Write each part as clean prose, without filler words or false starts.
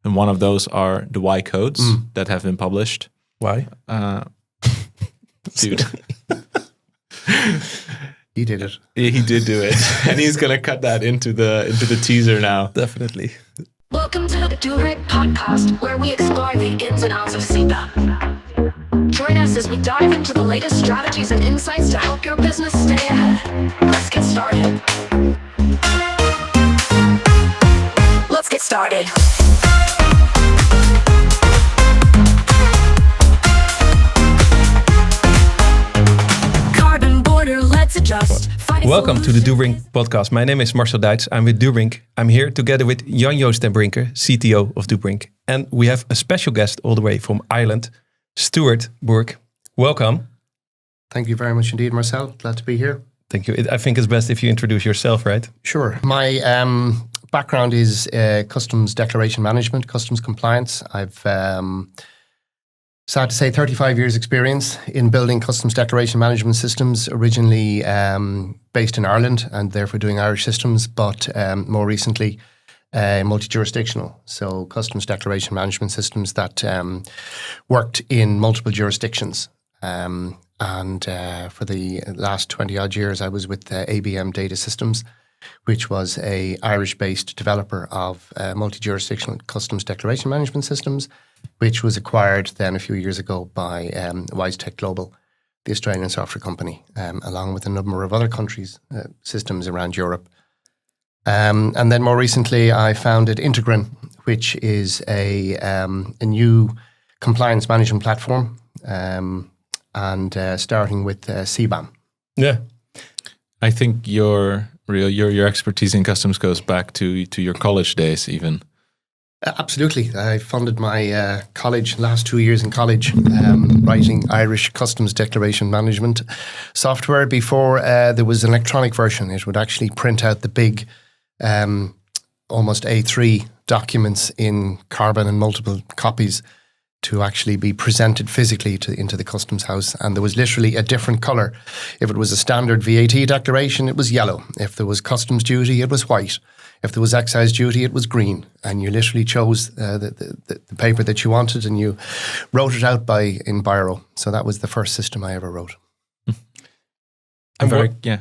And one of those are the Y codes that have been published. Why? Dude. He did it. He did do it. And he's going to cut that into the teaser now. Definitely. Welcome to the Dubrink podcast, where we explore the ins and outs of CBAM. Join us as we dive into the latest strategies and insights to help your business stay ahead. Let's get started. Let's get started. Carbon border, let's adjust. Welcome to the Dubrink podcast. My name is Marcel Duits. I'm with Dubrink. I'm here together with Jan-Joost ten Brinker, CTO of Dubrink. And we have a special guest all the way from Ireland, Stewart Burke. Welcome. Thank you very much indeed, Marcel. Glad to be here. Thank you. I think it's best if you introduce yourself, right? Sure. My background is customs declaration management, customs compliance. I've, sad to say, 35 years experience in building customs declaration management systems, originally based in Ireland and therefore doing Irish systems, but more recently multi-jurisdictional. So customs declaration management systems that worked in multiple jurisdictions. And for the last 20 odd years, I was with ABM Data Systems, which was a Irish-based developer of multi-jurisdictional customs declaration management systems, which was acquired then a few years ago by WiseTech Global, the Australian software company, along with a number of other countries' systems around Europe. And then more recently, I founded Integrin, which is a new compliance management platform, and starting with CBAM. Yeah. I think your expertise in customs goes back to your college days even. Absolutely. I funded my college, last 2 years in college, writing Irish customs declaration management software before there was an electronic version. It would actually print out the big, almost A3 documents in carbon and multiple copies to actually be presented physically into the customs house. And there was literally a different colour. If it was a standard VAT declaration, it was yellow. If there was customs duty, it was white. If there was excise duty, it was green. And you literally chose the paper that you wanted and you wrote it out in Biro. So that was the first system I ever wrote.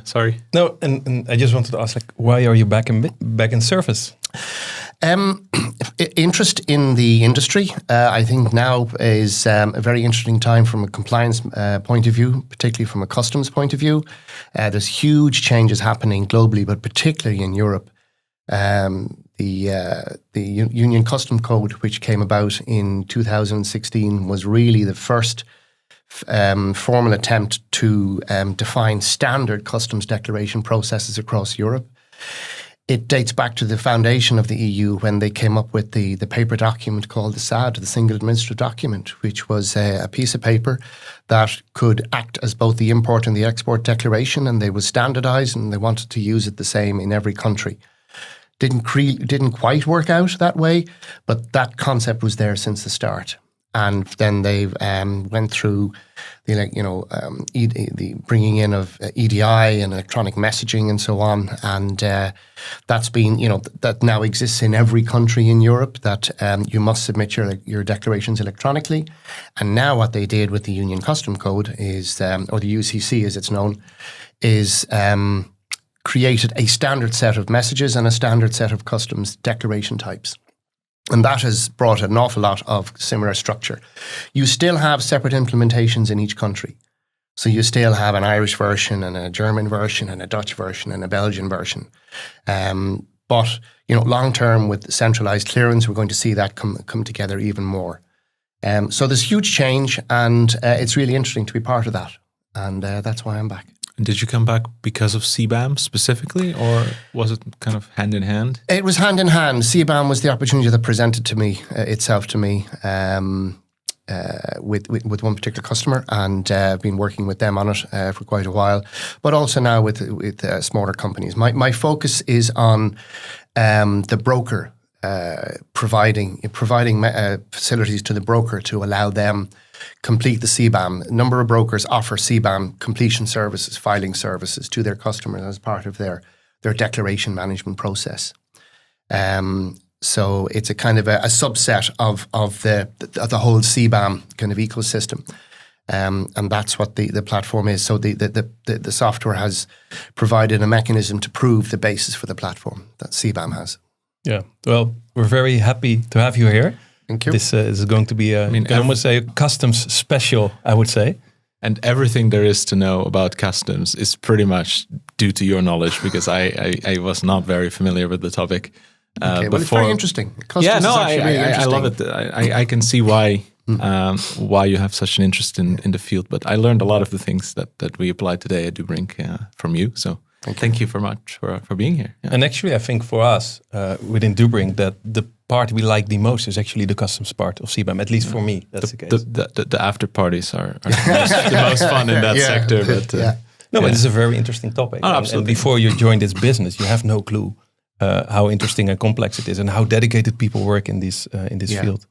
Sorry. No, and I just wanted to ask, why are you back in service? Interest in the industry, I think now is a very interesting time from a compliance point of view, particularly from a customs point of view. There's huge changes happening globally, but particularly in Europe. The Union Custom Code, which came about in 2016, was really the first formal attempt to define standard customs declaration processes across Europe. It dates back to the foundation of the EU when they came up with the paper document called the SAD, the Single Administrative Document, which was a piece of paper that could act as both the import and the export declaration, and they were standardized and they wanted to use it the same in every country. Didn't quite work out that way, but that concept was there since the start. And then they went through the bringing in of EDI and electronic messaging and so on, and that's been that now exists in every country in Europe. That you must submit your declarations electronically. And now what they did with the Union Custom Code is, or the UCC as it's known, is created a standard set of messages and a standard set of customs declaration types. And that has brought an awful lot of similar structure. You still have separate implementations in each country. So you still have an Irish version and a German version and a Dutch version and a Belgian version. But long term with centralized clearance, we're going to see that come together even more. So there's huge change, and it's really interesting to be part of that. And that's why I'm back. And did you come back because of CBAM specifically, or was it kind of hand in hand? It was hand in hand. CBAM was the opportunity that presented itself to me with one particular customer, and I've been working with them on it for quite a while, but also now with smaller companies. My focus is on the broker, providing facilities to the broker to allow them complete the CBAM. A number of brokers offer CBAM completion services, filing services to their customers as part of their declaration management process. So it's a kind of a subset of the whole CBAM kind of ecosystem. And that's what the platform is. So the software has provided a mechanism to prove the basis for the platform that CBAM has. Yeah. Well, we're very happy to have you here. Thank you. This is going to be I almost say a customs special, I would say. And everything there is to know about customs is pretty much due to your knowledge, because I was not very familiar with the topic. Okay, well, it's very interesting. Customs yeah, no, is actually really I love it. I can see why you have such an interest in the field. But I learned a lot of the things that we apply today at Dubrink from you. So thank you very much for being here. Yeah. And actually, I think for us within Dubrink, that the part we like the most is actually the customs part of CBAM. At least for me, that's the case. The after parties are the most fun in that sector. But but it's a very interesting topic. Oh, absolutely. And before you join this business, you have no clue how interesting and complex it is, and how dedicated people work in this field.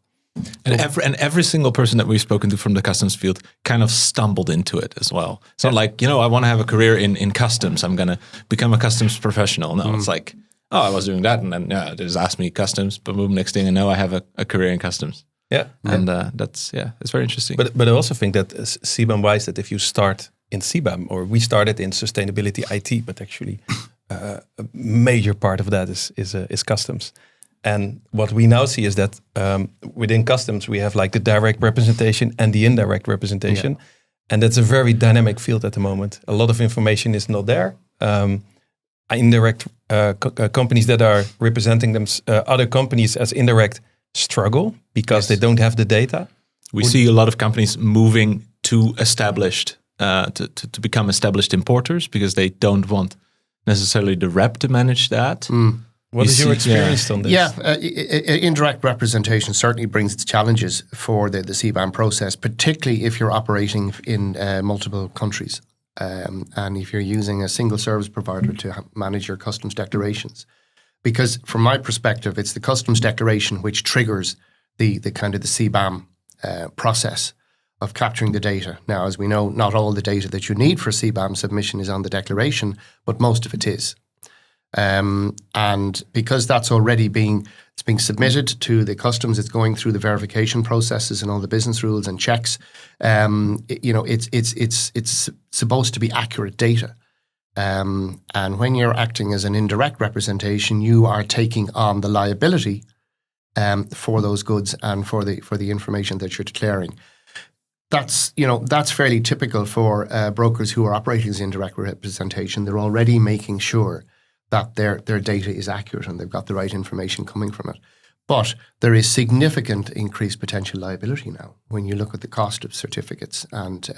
And every single person that we've spoken to from the customs field kind of stumbled into it as well. It's not like, I want to have a career in customs. I'm going to become a customs professional. No, it's like, I was doing that, and then they just asked me customs, but boom, next thing I know, I have a career in customs. Yeah. And it's very interesting. But I also think that CBAM-wise, that if you start in CBAM, or we started in sustainability IT, but actually a major part of that is customs. And what we now see is that within customs, we have like the direct representation and the indirect representation. Yeah. And that's a very dynamic field at the moment. A lot of information is not there. Indirect companies that are representing other companies as indirect struggle because they don't have the data. We see a lot of companies moving to established, to become established importers, because they don't want necessarily the rep to manage that. What is your experience on this? Yeah, indirect representation certainly brings its challenges for the CBAM process, particularly if you're operating in multiple countries and if you're using a single service provider to manage your customs declarations. Because from my perspective, it's the customs declaration which triggers the kind of the CBAM process of capturing the data. Now, as we know, not all the data that you need for CBAM submission is on the declaration, but most of it is. And because that's already being submitted to the customs, it's going through the verification processes and all the business rules and checks. It's supposed to be accurate data. And when you're acting as an indirect representation, you are taking on the liability for those goods and for the information that you're declaring. That's fairly typical for brokers who are operating as indirect representation. They're already making sure that their data is accurate and they've got the right information coming from it. But there is significant increased potential liability now when you look at the cost of certificates. And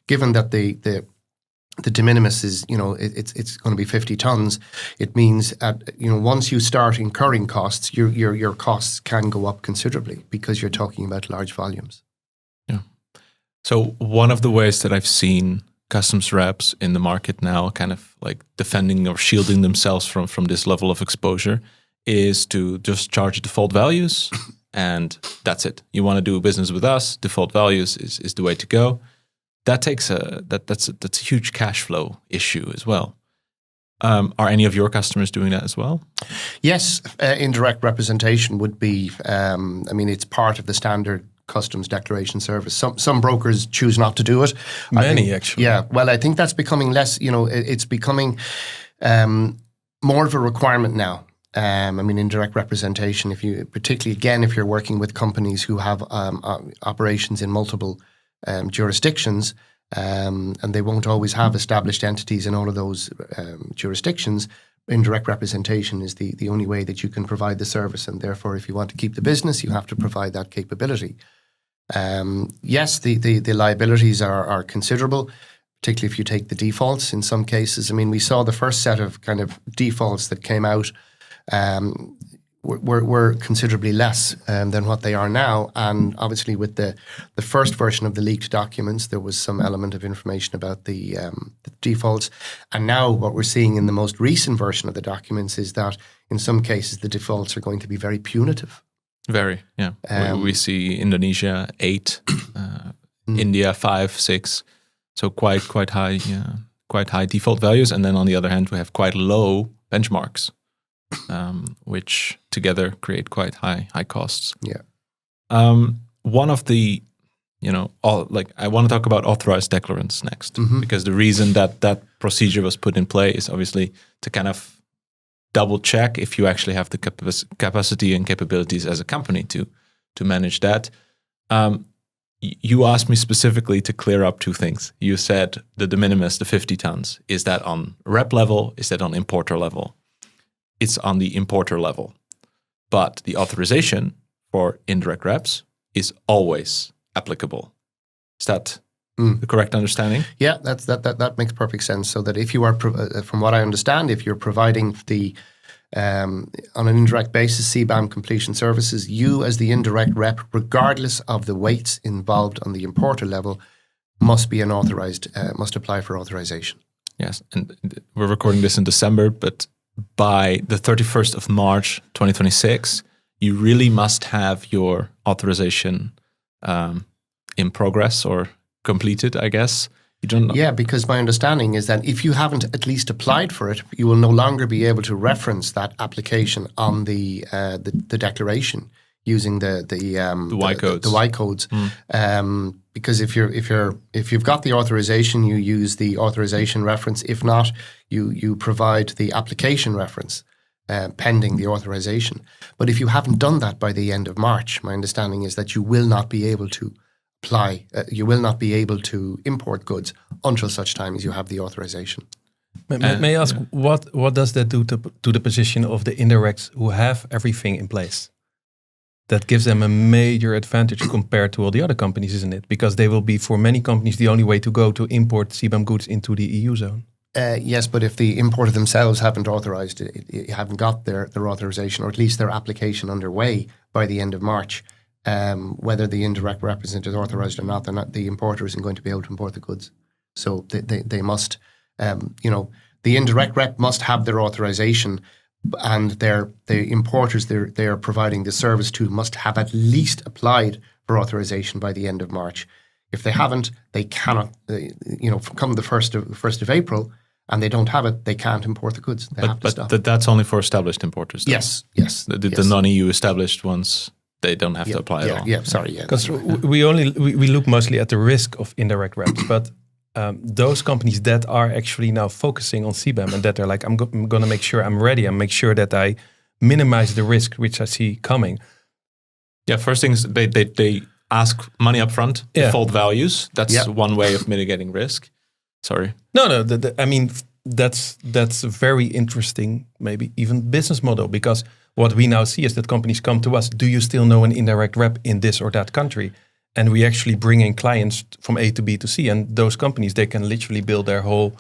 given that the de minimis is, it's going to be 50 tons, it means once you start incurring costs, your costs can go up considerably because you're talking about large volumes. Yeah. So one of the ways that I've seen customs reps in the market now kind of like defending or shielding themselves from this level of exposure is to just charge default values, and that's it. You want to do business with us, default values is the way to go. That takes that's a huge cash flow issue as well. Are any of your customers doing that as well? Yes, indirect representation would be, it's part of the standard customs declaration service. Some brokers choose not to do it. Many, actually. Yeah, well, I think that's becoming less, it's becoming more of a requirement now. Indirect representation, particularly if you're working with companies who have operations in multiple jurisdictions, and they won't always have established entities in all of those jurisdictions, indirect representation is the only way that you can provide the service. And therefore, if you want to keep the business, you have to provide that capability. Yes, the liabilities are considerable, particularly if you take the defaults in some cases. We saw the first set of kind of defaults that came out were considerably less than what they are now. And obviously with the first version of the leaked documents, there was some element of information about the defaults. And now what we're seeing in the most recent version of the documents is that in some cases the defaults are going to be very punitive. Very, yeah. We see Indonesia 8, India 5, 6. So quite high default values. And then on the other hand, we have quite low benchmarks. which together create quite high costs. Yeah. One of the, I want to talk about authorized declarants next, because the reason that procedure was put in play is obviously to kind of double check if you actually have the capacity and capabilities as a company to manage that. You asked me specifically to clear up two things. You said the de minimis, the 50 tons, is that on rep level? Is that on importer level? It's on the importer level. But the authorization for indirect reps is always applicable. Is that the correct understanding? Yeah, that makes perfect sense. So that if you are, from what I understand, if you're providing the on an indirect basis, CBAM completion services, you as the indirect rep, regardless of the weights involved on the importer level, must be an authorized, must apply for authorization. Yes, and we're recording this in December, but by the 31st of March 2026, you really must have your authorization in progress or completed, I guess. You don't know. Yeah, because my understanding is that if you haven't at least applied for it, you will no longer be able to reference that application on the declaration using the Y codes. The Y codes. Because if you've got the authorization, you use the authorization reference. If not, you provide the application reference pending the authorization. But if you haven't done that by the end of March, my understanding is that you will not be able to apply. You will not be able to import goods until such time as you have the authorization. May I ask, what does that do to the position of the indirects who have everything in place? That gives them a major advantage compared to all the other companies, isn't it? Because they will be, for many companies, the only way to go to import CBAM goods into the EU zone. Yes, but if the importer themselves haven't authorized it, haven't got their authorization, or at least their application underway by the end of March, whether the indirect representative is authorized or not, the importer isn't going to be able to import the goods. So they must, the indirect rep must have their authorization, and the importers they are providing the service to must have at least applied for authorization by the end of March. If they haven't, they cannot, come the 1st of April, and they don't have it, they can't import the goods. They have to stop. But that's only for established importers, though. Yes. The non-EU established ones, they don't have to apply at all. Yeah, sorry. Yeah, because we look mostly at the risk of indirect reps, but those companies that are actually now focusing on CBAM and that are like, I'm going to make sure I'm ready and make sure that I minimize the risk which I see coming. Yeah, first thing is they ask money up front, default values. That's one way of mitigating risk. Sorry. No. I mean, that's a very interesting, maybe even business model, because what we now see is that companies come to us. Do you still know an indirect rep in this or that country? And we actually bring in clients from A to B to C, and those companies, they can literally build their whole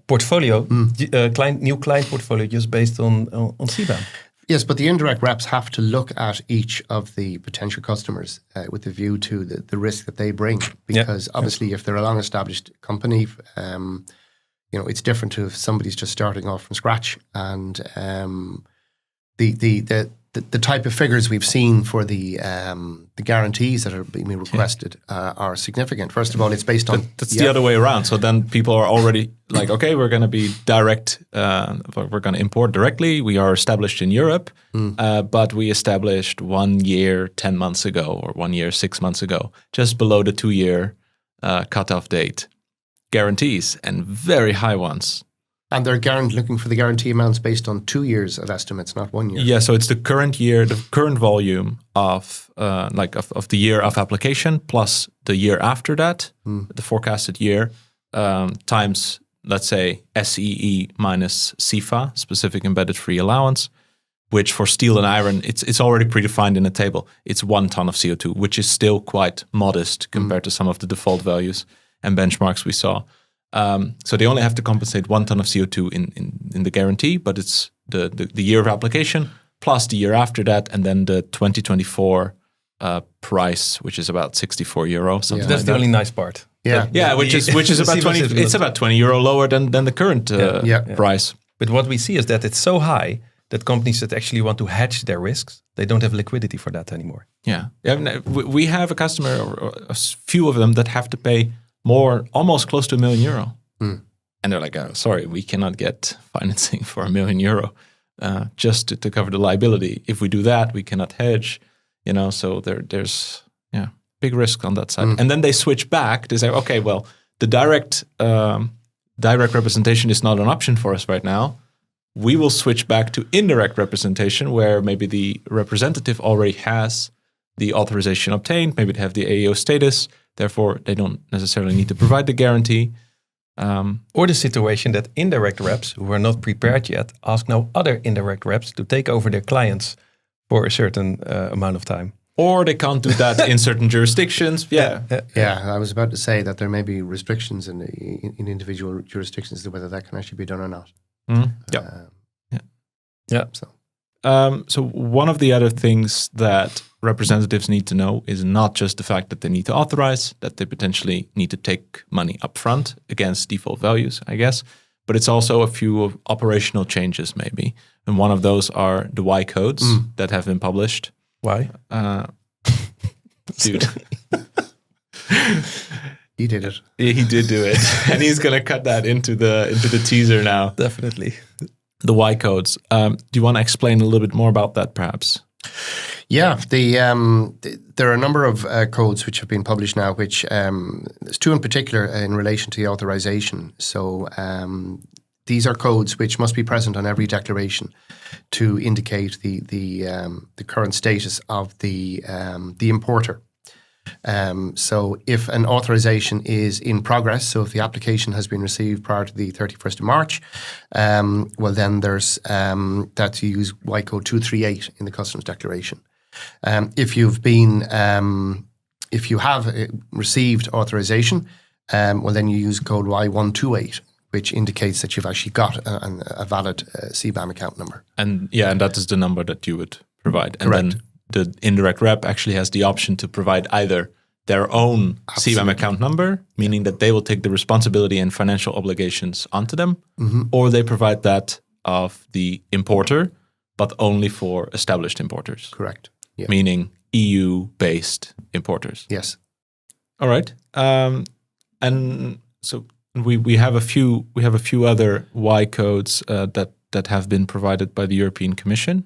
portfolio, new client portfolio, just based on CBAM. Yes, but the indirect reps have to look at each of the potential customers with a view to the risk that they bring. Because obviously, if they're a long-established company, it's different to if somebody's just starting off from scratch. And the type of figures we've seen for the guarantees that are being requested are significant. First of all, it's based on... That's the other way around. So then people are already like, okay, we're going to be direct, we're going to import directly. We are established in Europe, but we established 1 year, 10 months ago, or 1 year, 6 months ago, just below the 2-year cutoff date. Guarantees, and very high ones. And they're looking for the guarantee amounts based on 2 years of estimates, not 1 year. Yeah, so it's the current year, the current volume of the year of application plus the year after that, the forecasted year, times, let's say, SEE minus CFA, specific embedded free allowance, which for steel and iron, it's already predefined in a table. It's 1 ton of CO2, which is still quite modest compared to some of the default values and benchmarks we saw. So they only have to compensate 1 ton of CO2 in the guarantee, but it's the year of application plus the year after that, and then the 2024 price, which is about €64, something That's like the that. only nice part. Yeah, which is about 20. It's about €20 lower than the current price. But what we see is that it's so high that companies that actually want to hedge their risks, they don't have liquidity for that anymore. Yeah. We have a customer, or a few of them, that have to pay more, almost close to €1 million. And they're like, sorry, we cannot get financing for €1 million. just to cover the liability. If we do that, we cannot hedge, so there's big risk on that side. And then they switch back. They say, okay, well, the direct representation is not an option for us right now. We will switch back to indirect representation, where maybe the representative already has the authorization obtained. Maybe they have the AEO status. Therefore, they don't necessarily need to provide the guarantee. Or the situation that indirect reps who are not prepared yet ask now other indirect reps to take over their clients for a certain amount of time. Or they can't do that in certain jurisdictions. Yeah. I was about to say that there may be restrictions in individual jurisdictions as to whether that can actually be done or not. So one of the other things that representatives need to know is not just the fact that they need to authorize, that they potentially need to take money upfront against default values, I guess, but it's also a few operational changes maybe. And one of those are the Y codes that have been published. Why? Dude. He did it. He did do it. And he's going to cut that into the teaser now. Definitely. The Y codes. Do you want to explain a little bit more about that, perhaps? Yeah, there are a number of codes which have been published now, which there's two in particular in relation to the authorization. So these are codes which must be present on every declaration to indicate the current status of the importer. So if an authorization is in progress, so if the application has been received prior to the 31st of March, well then there's that you use Y code 238 in the customs declaration. If you have received authorization, well then you use code Y128, which indicates that you've actually got a valid CBAM account number. And that is the number that you would provide. And Correct. then the indirect rep actually has the option to provide either their own CBAM account number, meaning that they will take the responsibility and financial obligations onto them, or they provide that of the importer, but only for established importers. Correct. Yeah. Meaning EU-based importers. Yes. All right. And so we have a few other Y codes that have been provided by the European Commission.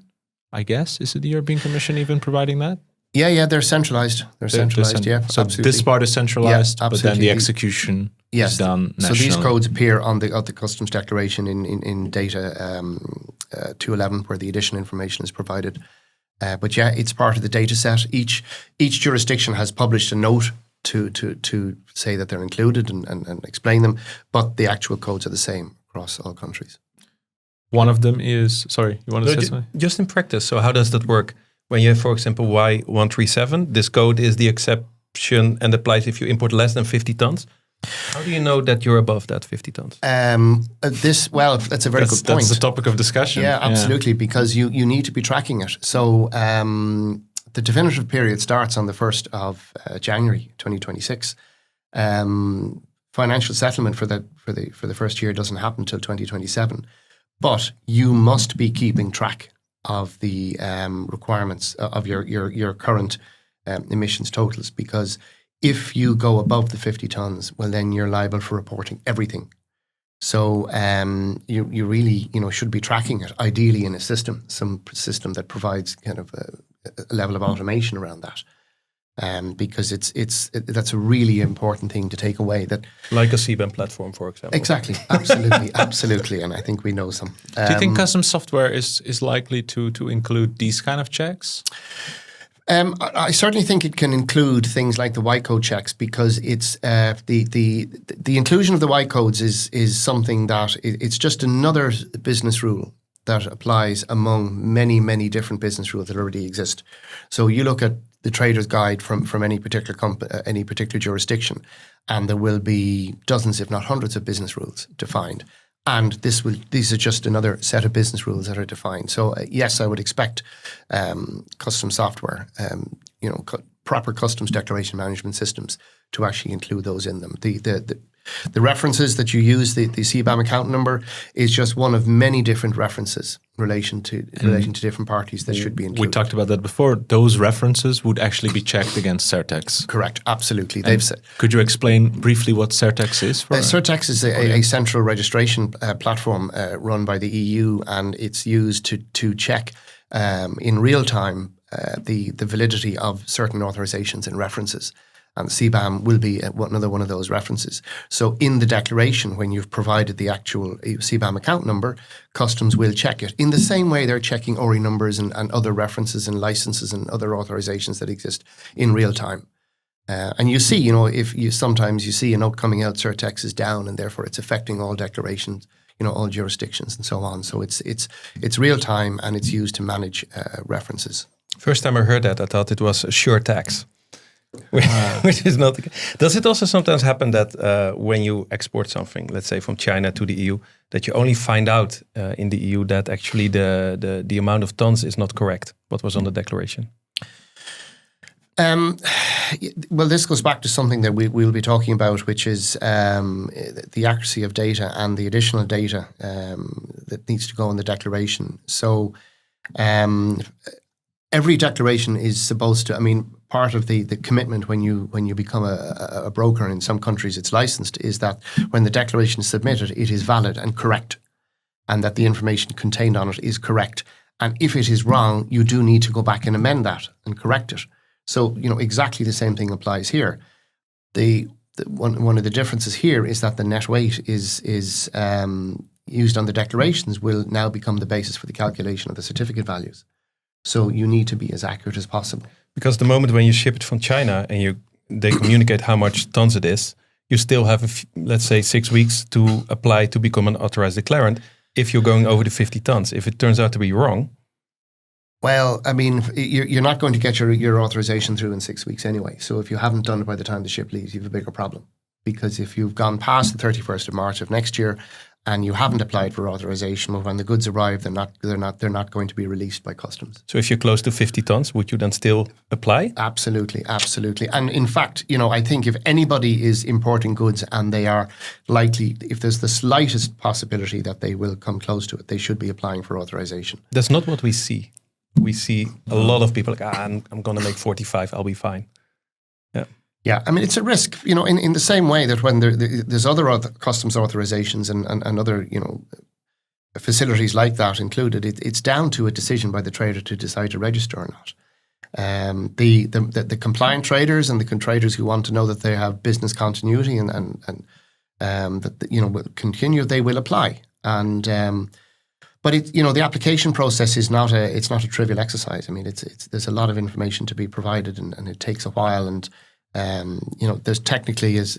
I guess, is it the European Commission even providing that? Yeah, they're centralized. They're centralized, yeah, so absolutely. this part is centralized, Yeah, but then the absolutely. execution is done So nationally. these codes appear on the customs declaration in data 211, where the additional information is provided. But yeah, it's part of the data set. Each jurisdiction has published a note to say that they're included and explain them, but the actual codes are the same across all countries. One of them is, sorry, you want to say something? Just in practice. So how does that work? When you have, for example, Y137, this code is the exception and applies if you import less than 50 tons. How do you know that you're above that 50 tons? That's a very good point. That's the topic of discussion. Yeah, absolutely, because you need to be tracking it. So the definitive period starts on the 1st of January 2026. Financial settlement for the first year doesn't happen until 2027. But you must be keeping track of the requirements of your current emissions totals, because if you go above the 50 tons, well, then you're liable for reporting everything. So you really should be tracking it, ideally in some system that provides kind of a level of automation around that. Because that's a really important thing to take away. That like a CBAM platform, for example. Exactly, absolutely, and I think we know some. Do you think customs software is likely to include these kind of checks? I certainly think it can include things like the Y code checks, because it's the inclusion of the Y codes is something that it's just another business rule that applies among many different business rules that already exist. So you look at the trader's guide from any particular jurisdiction, and there will be dozens, if not hundreds, of business rules defined. And these are just another set of business rules that are defined. So yes, I would expect custom software, proper customs declaration management systems to actually include those in them. The references that you use, the CBAM account number, is just one of many different references relation to different parties that should be included. We talked about that before. Those references would actually be checked against Certex. Correct, absolutely. And could you explain briefly what Certex is? Certex is a central registration platform run by the EU, and it's used to check in real time the validity of certain authorizations and references. And CBAM will be another one of those references. So in the declaration, when you've provided the actual CBAM account number, Customs will check it in the same way they're checking ORI numbers and other references and licenses and other authorizations that exist in real time. And you see, sometimes you see a note coming out, Certex is down, and therefore it's affecting all declarations, all jurisdictions and so on. So it's real time, and it's used to manage references. First time I heard that, I thought it was a sure tax. Which is not the case. Does it also sometimes happen that when you export something, let's say from China to the EU, that you only find out in the EU that actually the amount of tons is not correct, what was on the declaration? Well, this goes back to something that we'll be talking about, which is the accuracy of data and the additional data that needs to go in the declaration. So every declaration is supposed to, part of the commitment when you become a broker, in some countries it's licensed, is that when the declaration is submitted, it is valid and correct, and that the information contained on it is correct. And if it is wrong, you do need to go back and amend that and correct it. So, exactly the same thing applies here. One of the differences here is that the net weight is used on the declarations will now become the basis for the calculation of the certificate values. So you need to be as accurate as possible. Because the moment when you ship it from China and they communicate how much tons it is, you still have, let's say, 6 weeks to apply to become an authorized declarant if you're going over the 50 tons. If it turns out to be wrong. Well, you're not going to get your authorization through in 6 weeks anyway. So if you haven't done it by the time the ship leaves, you have a bigger problem. Because if you've gone past the 31st of March of next year and you haven't applied for authorization, well, when the goods arrive, they're not going to be released by customs. So if you're close to 50 tons, would you then still apply? Absolutely. And in fact, I think if anybody is importing goods and they are likely, if there's the slightest possibility that they will come close to it, they should be applying for authorization. That's not what we see. We see a lot of people like, I'm going to make 45, I'll be fine. Yeah, it's a risk, in the same way that when there's other customs authorizations and other, facilities like that included, it's down to a decision by the trader to decide to register or not. The compliant traders and the traders who want to know that they have business continuity and that will continue, they will apply. And but the application process is not a trivial exercise. There's a lot of information to be provided, and it takes a while. And there's technically it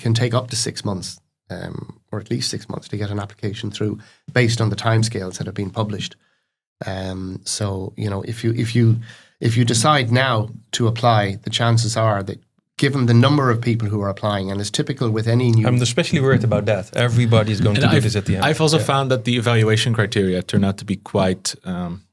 can take up to 6 months, or at least 6 months, to get an application through based on the timescales that have been published. So if you decide now to apply, the chances are that, given the number of people who are applying, and it's typical with any new... I'm especially worried about that. Everybody's going to do this at the end. I've also found that the evaluation criteria turn out to be quite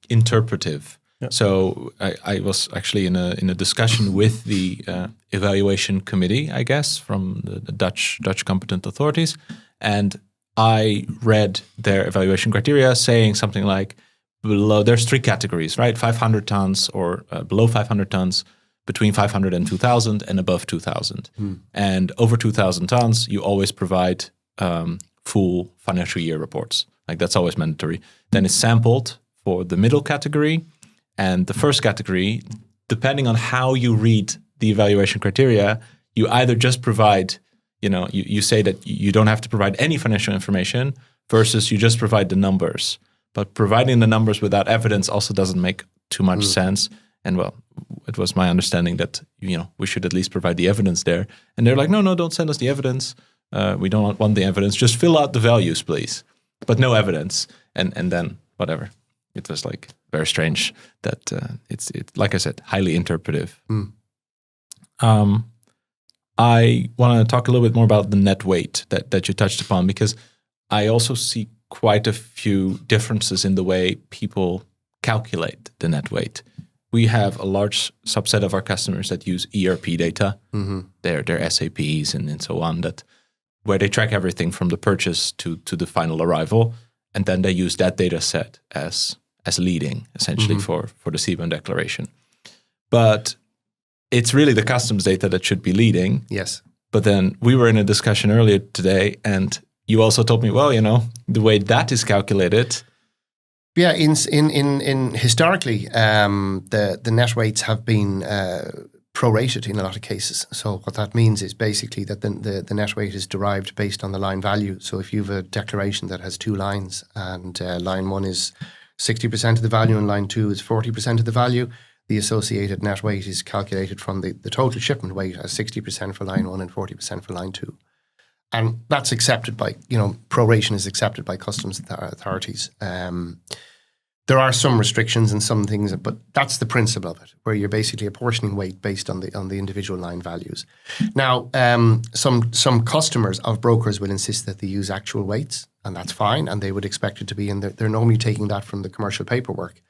interpretive. Yeah. So I was actually in a discussion with the evaluation committee, I guess, from the Dutch competent authorities, and I read their evaluation criteria saying something like, there's 3 categories, right? 500 tons or below 500 tons, between 500 and 2,000, and above 2,000. And over 2,000 tons, you always provide full financial year reports. Like, that's always mandatory. Then it's sampled for the middle category. And the first category, depending on how you read the evaluation criteria, you either just provide, you say that you don't have to provide any financial information, versus you just provide the numbers. But providing the numbers without evidence also doesn't make too much sense. And well, it was my understanding that, we should at least provide the evidence there. And they're like, no, don't send us the evidence. We don't want the evidence. Just fill out the values, please. But no evidence. And then whatever. It was like very strange that it's like I said, highly interpretive. I want to talk a little bit more about the net weight that you touched upon, because I also see quite a few differences in the way people calculate the net weight. We have a large subset of our customers that use ERP data, their SAPs and so on, where they track everything from the purchase to the final arrival. and then they use that data set as leading, essentially, for the CBAM declaration. But it's really the customs data that should be leading. Yes. But then we were in a discussion earlier today, and you also told me, well, the way that is calculated. Yeah, in historically, the net weights have been prorated in a lot of cases. So what that means is basically that the net weight is derived based on the line value. So if you have a declaration that has 2 lines, and line 1 is 60% of the value and line 2 is 40% of the value, the associated net weight is calculated from the total shipment weight as 60% for line 1 and 40% for line 2. And that's accepted by, proration is accepted by customs authorities. There are some restrictions and some things, but that's the principle of it, where you're basically apportioning weight based on the individual line values. Now, some customers of brokers will insist that they use actual weights, and that's fine, and they would expect it to be, and they're normally taking that from the commercial paperwork,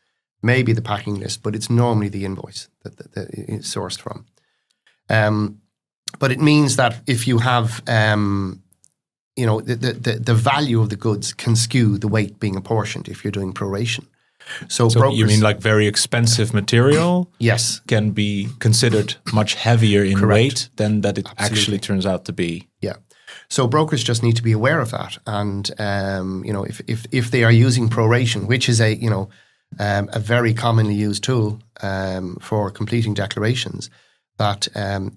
maybe the packing list, but it's normally the invoice that it's sourced from. But it means that if you have, the value of the goods can skew the weight being apportioned if you're doing proration. So brokers, you mean like very expensive material? Yes. Can be considered much heavier in Correct. weight than that it Absolutely. actually turns out to be. Yeah. So brokers just need to be aware of that. And, if they are using proration, which is a very commonly used tool for completing declarations, that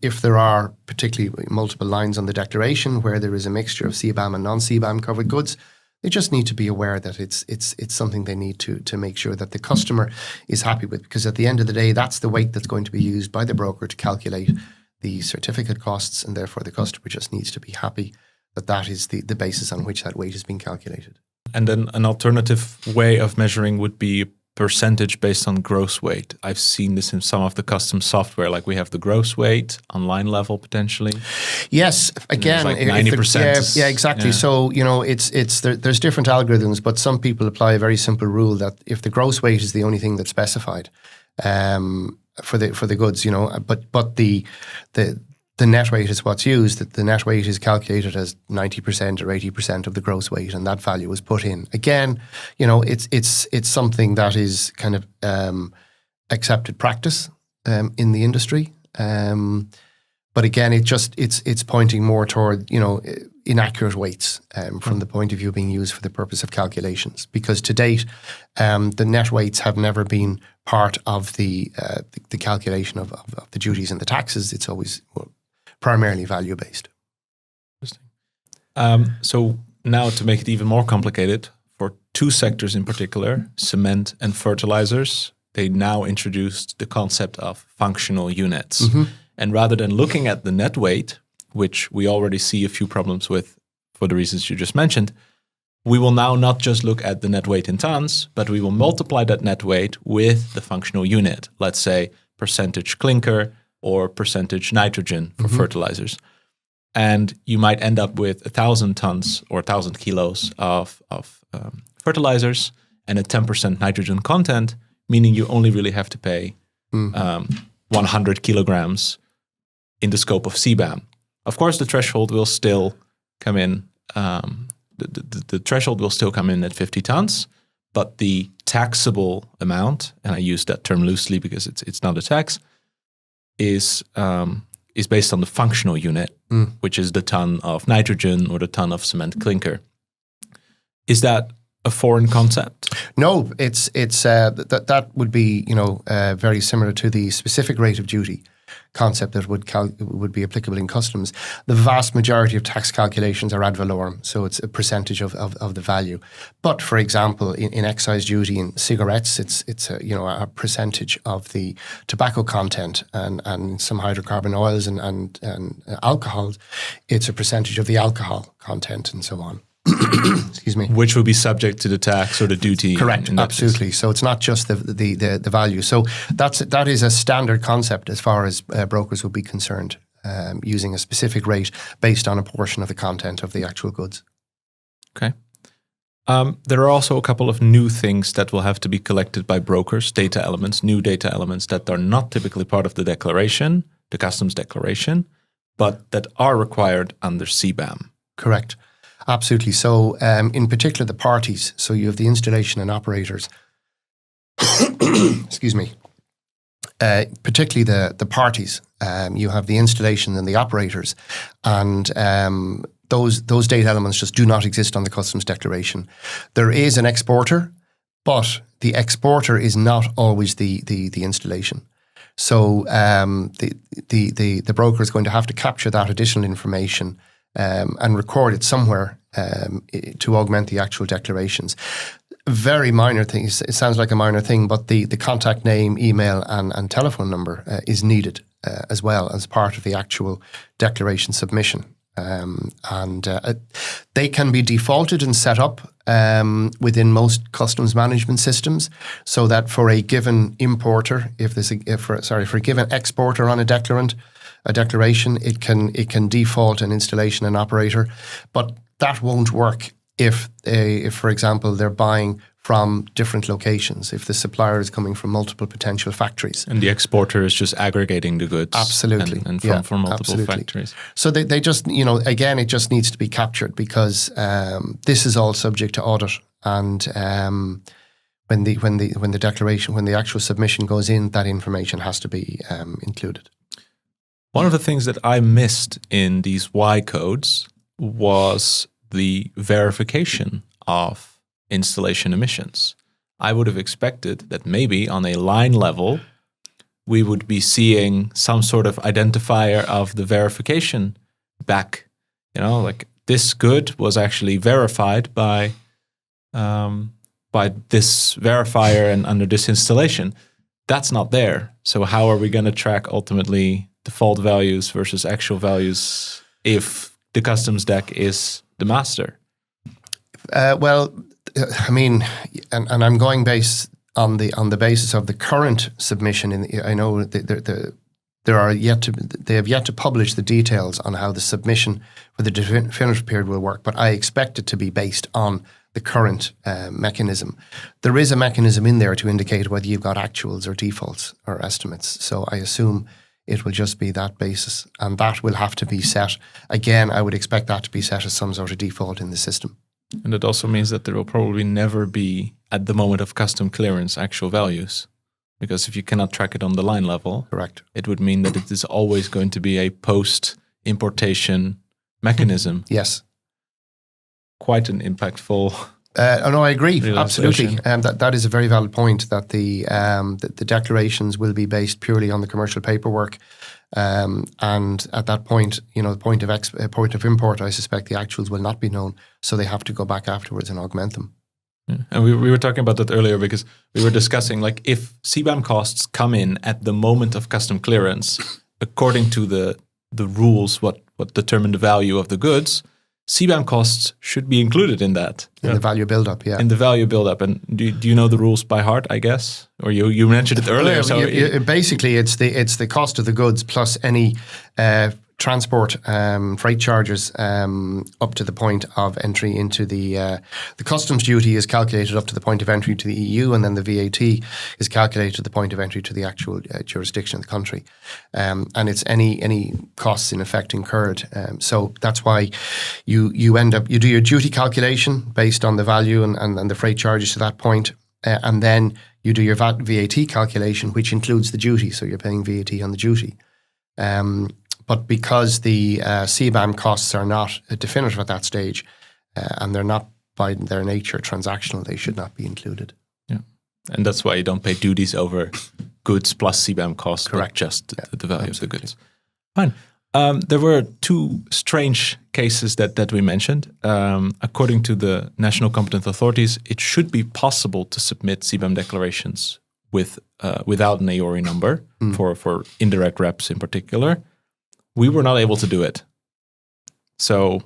if there are particularly multiple lines on the declaration where there is a mixture of CBAM and non-CBAM covered goods, they just need to be aware that it's something they need to make sure that the customer is happy with, because at the end of the day, that's the weight that's going to be used by the broker to calculate the certificate costs, and therefore the customer just needs to be happy that is the basis on which that weight is being calculated. And then an alternative way of measuring would be percentage based on gross weight. I've seen this in some of the custom software, like we have the gross weight on line level potentially. Yes, again, like 90%. Yeah, exactly. Yeah. So there's different algorithms, but some people apply a very simple rule that if the gross weight is the only thing that's specified for the goods, but the net weight is what's used. That the net weight is calculated as 90% or 80% of the gross weight, and that value is put in. Again, it's something that is kind of accepted practice in the industry. But again, it's pointing more toward inaccurate weights from the point of view being used for the purpose of calculations. Because to date, the net weights have never been part of the calculation of the duties and the taxes. It's always primarily value based. Interesting. So now to make it even more complicated, for 2 sectors in particular, cement and fertilizers, they now introduced the concept of functional units. Mm-hmm. And rather than looking at the net weight, which we already see a few problems with for the reasons you just mentioned, we will now not just look at the net weight in tons, but we will multiply that net weight with the functional unit. Let's say percentage clinker or percentage nitrogen for fertilizers. And you might end up with 1,000 tons or 1,000 kilos of fertilizers and a 10% nitrogen content, meaning you only really have to pay 100 kilograms in the scope of CBAM. Of course, the threshold will still come in. The threshold will still come in at 50 tons, but the taxable amount, and I use that term loosely because it's not a tax, is based on the functional unit, which is the ton of nitrogen or the ton of cement clinker. Is that a foreign concept? No, it's that would be very similar to the specific rate of duty concept that would be applicable in customs. The vast majority of tax calculations are ad valorem, so it's a percentage of the value. But for example, in excise duty in cigarettes, it's a percentage of the tobacco content, and some hydrocarbon oils and alcohols, it's a percentage of the alcohol content and so on. Excuse me. Which will be subject to the tax or the duty. Correct, absolutely. So it's not just the value. So that is a standard concept as far as brokers will be concerned, using a specific rate based on a portion of the content of the actual goods. Okay. There are also a couple of new things that will have to be collected by brokers, new data elements that are not typically part of the declaration, the customs declaration, but that are required under CBAM. Correct. Absolutely. So in particular, the parties. So you have the installation and operators. Excuse me. Particularly the parties. You have the installation and the operators. And those data elements just do not exist on the customs declaration. There is an exporter, but the exporter is not always the installation. So the broker is going to have to capture that additional information and record it somewhere to augment the actual declarations. Very minor things. It sounds like a minor thing, but the contact name, email, and telephone number is needed as well as part of the actual declaration submission. They can be defaulted and set up within most customs management systems, so that for a given importer, for a given exporter on a declaration, it can default an installation and operator, but that won't work if for example, they're buying from different locations, if the supplier is coming from multiple potential factories. And the exporter is just aggregating the goods. Absolutely. And from multiple factories. So they just, again, it just needs to be captured because this is all subject to audit. And when the actual submission goes in, that information has to be included. One of the things that I missed in these Y codes was the verification of installation emissions. I would have expected that maybe on a line level, we would be seeing some sort of identifier of the verification back. Like this good was actually verified by this verifier and under this installation. That's not there. So how are we going to track ultimately default values versus actual values if the customs deck is the master? Well, I mean, and I'm going based on the basis of the current submission. I know they have yet to publish the details on how the submission for the definitive period will work, but I expect it to be based on the current mechanism. There is a mechanism in there to indicate whether you've got actuals or defaults or estimates. So I assume it will just be that basis, and that will have to be set. Again, I would expect that to be set as some sort of default in the system. And it also means that there will probably never be, at the moment of custom clearance, actual values. Because if you cannot track it on the line level, correct, it would mean that it is always going to be a post-importation mechanism. Yes. Quite an impactful... No, I agree, absolutely. That is a very valid point, that the declarations will be based purely on the commercial paperwork. And at that point, the point of import, I suspect the actuals will not be known, so they have to go back afterwards and augment them. Yeah. And we were talking about that earlier because we were discussing, like, if CBAM costs come in at the moment of custom clearance, according to the rules, what determine the value of the goods, CBAM costs should be included in that. In the value buildup, yeah. In the value buildup. And do you know the rules by heart, I guess? Or you mentioned it earlier. Basically, it's the cost of the goods plus any transport freight charges up to the point of entry into the customs duty is calculated up to the point of entry to the EU, and then the VAT is calculated to the point of entry to the actual jurisdiction of the country. And it's any costs in effect incurred. So that's why you do your duty calculation based on the value and the freight charges to that point, and then you do your VAT calculation, which includes the duty. So you're paying VAT on the duty. But because the CBAM costs are not definitive at that stage, and they're not by their nature transactional, they should not be included. Yeah, and that's why you don't pay duties over goods plus CBAM costs, correct? Just the value of the goods. Fine. There were two strange cases that we mentioned. According to the national competent authorities, it should be possible to submit CBAM declarations without an AORI number for indirect reps in particular. We were not able to do it. So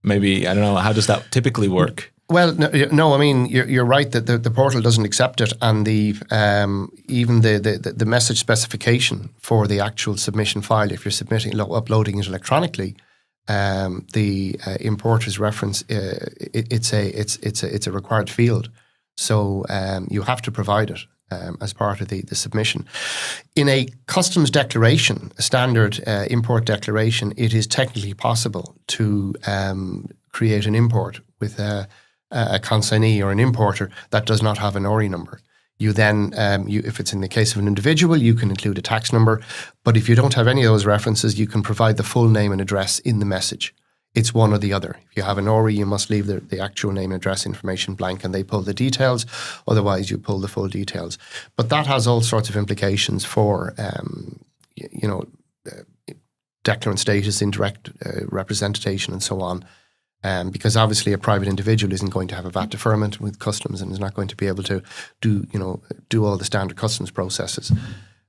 maybe, I don't know, how does that typically work? Well, no, I mean, you're right that the portal doesn't accept it, and even the message specification for the actual submission file, if you're uploading it electronically, the importer's reference, it's a required field. So you have to provide it as part of the submission. In a customs declaration, a standard import declaration, it is technically possible to create an import with a consignee or an importer that does not have an ORI number. You then, if it's in the case of an individual, you can include a tax number. But if you don't have any of those references, you can provide the full name and address in the message. It's one or the other. If you have an ORI, you must leave the actual name and address information blank, and they pull the details. Otherwise, you pull the full details. But that has all sorts of implications for, declarant status, indirect representation, and so on. Because obviously a private individual isn't going to have a VAT deferment with customs and is not going to be able to do all the standard customs processes.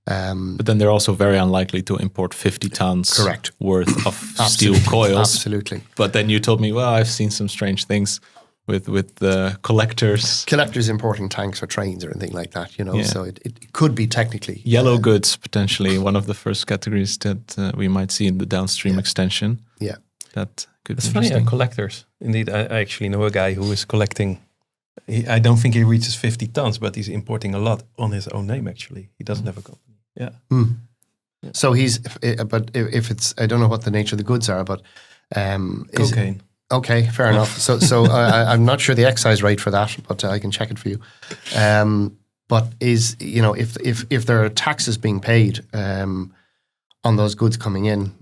But then they're also very unlikely to import 50 tons correct. Worth of steel coils. Absolutely. But then you told me, well, I've seen some strange things with the collectors. Collectors importing tanks or trains or anything like that, so it could be technically. Yellow goods, potentially, one of the first categories that we might see in the downstream extension. Yeah. That could It's be funny, interesting. collectors. Indeed, I actually know a guy who is collecting. I don't think he reaches 50 tons, but he's importing a lot on his own name, actually. He doesn't have a company. Yeah. Mm. So but if it's, I don't know what the nature of the goods are, but cocaine. Okay, fair enough. So I'm not sure the excise rate for that, but I can check it for you. But if there are taxes being paid on those goods coming in,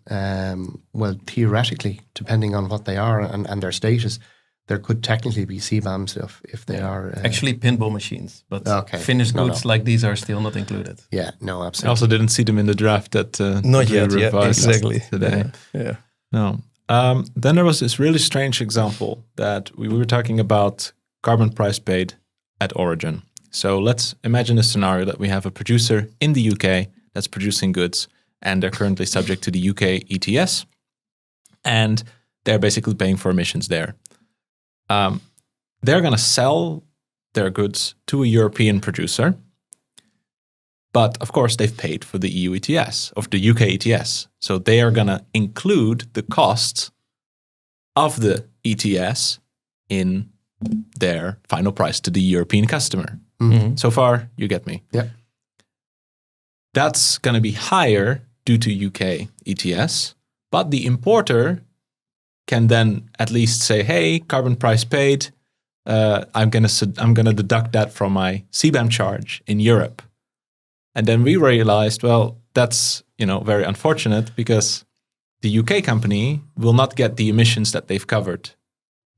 well, theoretically, depending on what they are and their status, there could technically be CBAMs if they are... Actually, pinball machines, but finished No. goods like these are still not included. Yeah, no, absolutely. I also didn't see them in the draft that Not we yet, revised exactly. today. Yeah. No. Then there was this really strange example that we were talking about carbon price paid at origin. So let's imagine a scenario that we have a producer in the UK that's producing goods, and they're currently subject to the UK ETS, and they're basically paying for emissions there. They're going to sell their goods to a European producer, but of course they've paid for the EU ETS, of the UK ETS. So they are going to include the costs of the ETS in their final price to the European customer. Mm-hmm. So far, you get me. Yeah. That's going to be higher due to UK ETS, but the importer can then at least say, "Hey, carbon price paid. I'm gonna deduct that from my CBAM charge in Europe." And then we realized, well, that's very unfortunate because the UK company will not get the emissions that they've covered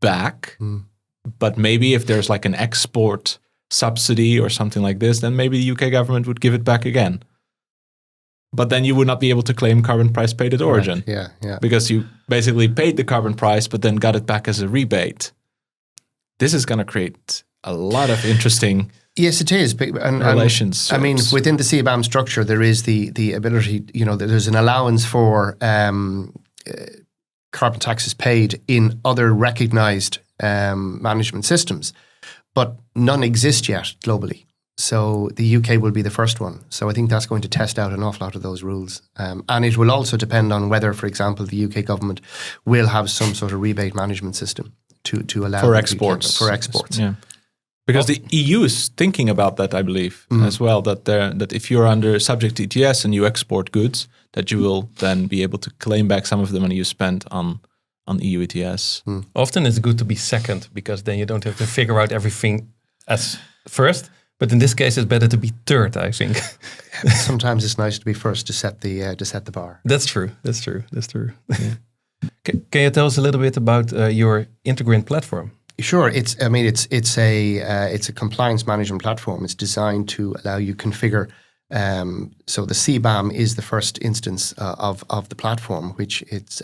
back. But maybe if there's like an export subsidy or something like this, then maybe the UK government would give it back again. But then you would not be able to claim carbon price paid at origin. Right. Yeah. Because you basically paid the carbon price, but then got it back as a rebate. This is going to create a lot of interesting Yes, it is. relations. I mean, within the CBAM structure, there is the ability, there's an allowance for carbon taxes paid in other recognized management systems, but none exist yet globally. So the UK will be the first one. So I think that's going to test out an awful lot of those rules. And it will also depend on whether, for example, the UK government will have some sort of rebate management system to allow for exports. For exports. Yeah. Because the EU is thinking about that, I believe, as well, that if you're under subject to ETS and you export goods, that you will then be able to claim back some of the money you spent on EU ETS. Often it's good to be second because then you don't have to figure out everything as first. But in this case, it's better to be third, I think. Sometimes it's nice to be first to set the bar. That's true. Yeah. Can you tell us a little bit about your Integrin platform? Sure. It's a compliance management platform. It's designed to allow you configure. So the CBAM is the first instance of the platform, which it's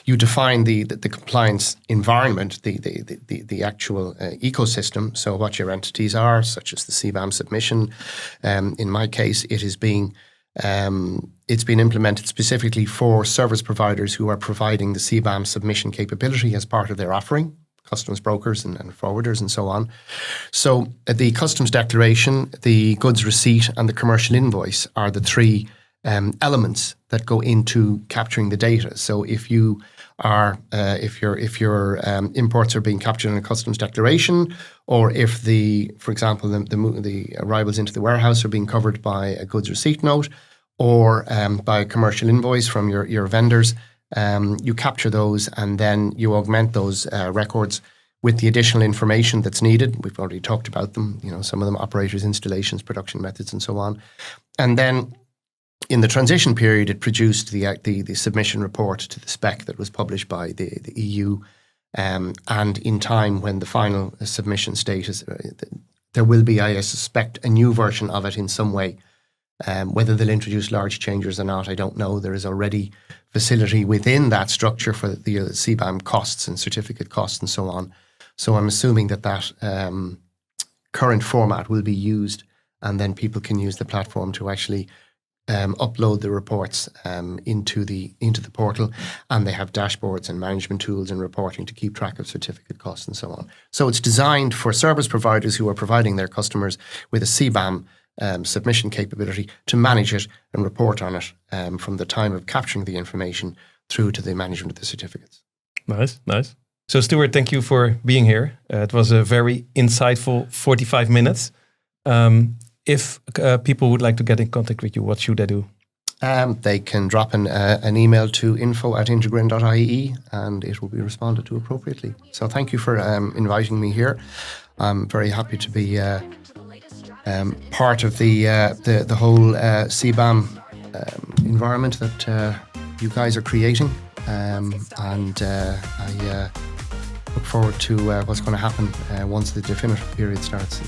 you define the compliance environment, the actual ecosystem. So what your entities are, such as the CBAM submission. In my case, it is being it's been implemented specifically for service providers who are providing the CBAM submission capability as part of their offering. Customs brokers and forwarders and so on. So the customs declaration, the goods receipt, and the commercial invoice are the three elements that go into capturing the data. So if you are, if your imports are being captured in a customs declaration, or if for example, the arrivals into the warehouse are being covered by a goods receipt note, or by a commercial invoice from your vendors, You capture those and then you augment those records with the additional information that's needed. We've already talked about them, some of them operators, installations, production methods, and so on. And then in the transition period, it produced the submission report to the spec that was published by the EU. And in time, when the final submission state is, there will be, I suspect, a new version of it in some way. Whether they'll introduce large changes or not, I don't know. There is already facility within that structure for the CBAM costs and certificate costs and so on. So I'm assuming that current format will be used, and then people can use the platform to actually upload the reports into the portal, and they have dashboards and management tools and reporting to keep track of certificate costs and so on. So it's designed for service providers who are providing their customers with a CBAM submission capability to manage it and report on it from the time of capturing the information through to the management of the certificates. Nice. So Stewart, thank you for being here. It was a very insightful 45 minutes. If people would like to get in contact with you, what should they do? They can drop an email to info@integrin.ie and it will be responded to appropriately. So thank you for inviting me here. I'm very happy to be part of the whole CBAM environment that you guys are creating. And I look forward to what's going to happen once the definitive period starts.